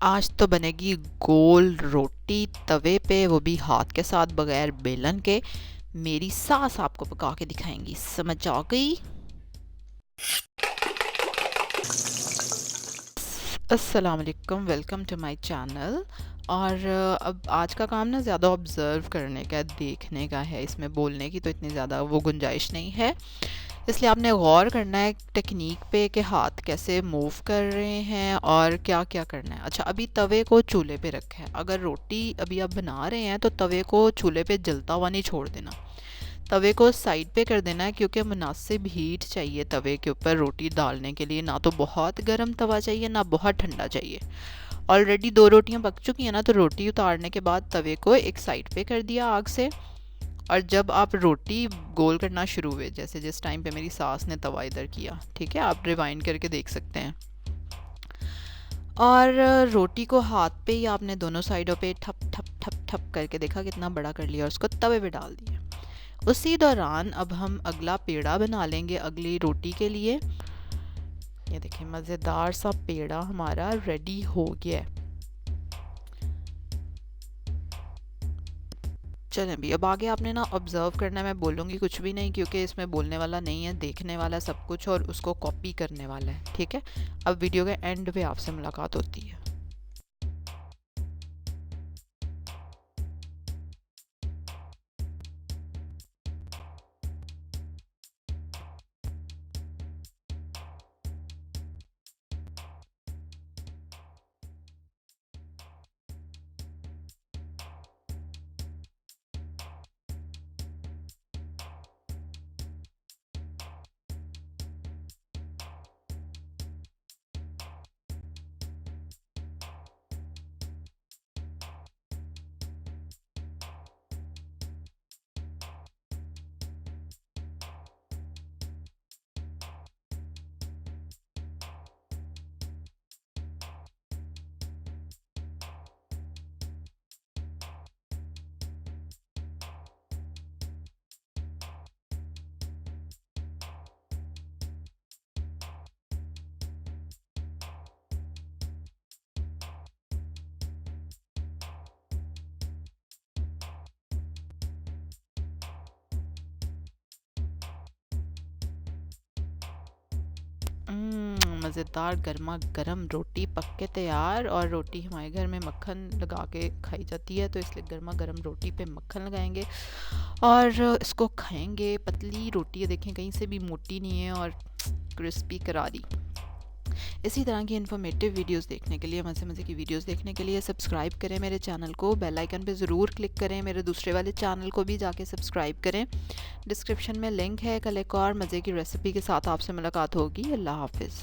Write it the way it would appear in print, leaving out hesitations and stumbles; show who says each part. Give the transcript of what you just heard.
Speaker 1: आज तो बनेगी गोल रोटी तवे पे, वो भी हाथ के साथ बगैर बेलन के। मेरी सास आपको पका के दिखाएंगी, समझ आ गई। अस्सलाम वालेकुम, वेलकम टू माय चैनल। और अब आज का काम ना ज़्यादा ऑब्ज़र्व करने का, देखने का है। इसमें बोलने की तो इतनी ज़्यादा वो गुंजाइश नहीं है, इसलिए आपने गौर करना है टेक्निक पे कि हाथ कैसे मूव कर रहे हैं और क्या क्या करना है। अच्छा, अभी तवे को चूल्हे पे रखा है। अगर रोटी अभी आप बना रहे हैं तो तवे को चूल्हे पे जलता हुआ नहीं छोड़ देना, तवे को साइड पे कर देना है, क्योंकि मुनासिब हीट चाहिए तवे के ऊपर रोटी डालने के लिए। ना तो बहुत गर्म तवा चाहिए, ना बहुत ठंडा चाहिए। ऑलरेडी 2 रोटियां पक चुकी हैं ना, तो रोटी उतारने के बाद तवे को एक साइड पे कर दिया आग से। और जब आप रोटी गोल करना शुरू हुए, जैसे जिस टाइम पे मेरी सास ने तवा इधर किया, ठीक है, आप रिवाइंड करके देख सकते हैं। और रोटी को हाथ पे ही आपने दोनों साइडों पे ठप ठप ठप ठप करके देखा कितना बड़ा कर लिया और उसको तवे पे डाल दिया। उसी दौरान अब हम अगला पेड़ा बना लेंगे अगली रोटी के लिए। ये देखिए, मज़ेदार सा पेड़ा हमारा रेडी हो गया है। चलें भी, अब आगे आपने ना ऑब्ज़र्व करना है। मैं बोलूँगी कुछ भी नहीं, क्योंकि इसमें बोलने वाला नहीं है, देखने वाला सब कुछ और उसको कॉपी करने वाला है, ठीक है। अब वीडियो के एंड पे आपसे मुलाकात होती है। मज़ेदार गर्मा गर्म रोटी पक के तैयार। और रोटी हमारे घर में मक्खन लगा के खाई जाती है, तो इसलिए गर्मा गर्म रोटी पे मक्खन लगाएंगे और इसको खाएंगे। पतली रोटी है, देखें, कहीं से भी मोटी नहीं है और क्रिस्पी करारी। इसी तरह की इन्फॉर्मेटिव वीडियोस देखने के लिए, मज़े मज़े की वीडियोस देखने के लिए सब्सक्राइब करें मेरे चैनल को, बेल आइकन पे ज़रूर क्लिक करें। मेरे दूसरे वाले चैनल को भी जाके सब्सक्राइब करें, डिस्क्रिप्शन में लिंक है। कल एक और मज़े की रेसिपी के साथ आपसे मुलाकात होगी। अल्लाह हाफिज़।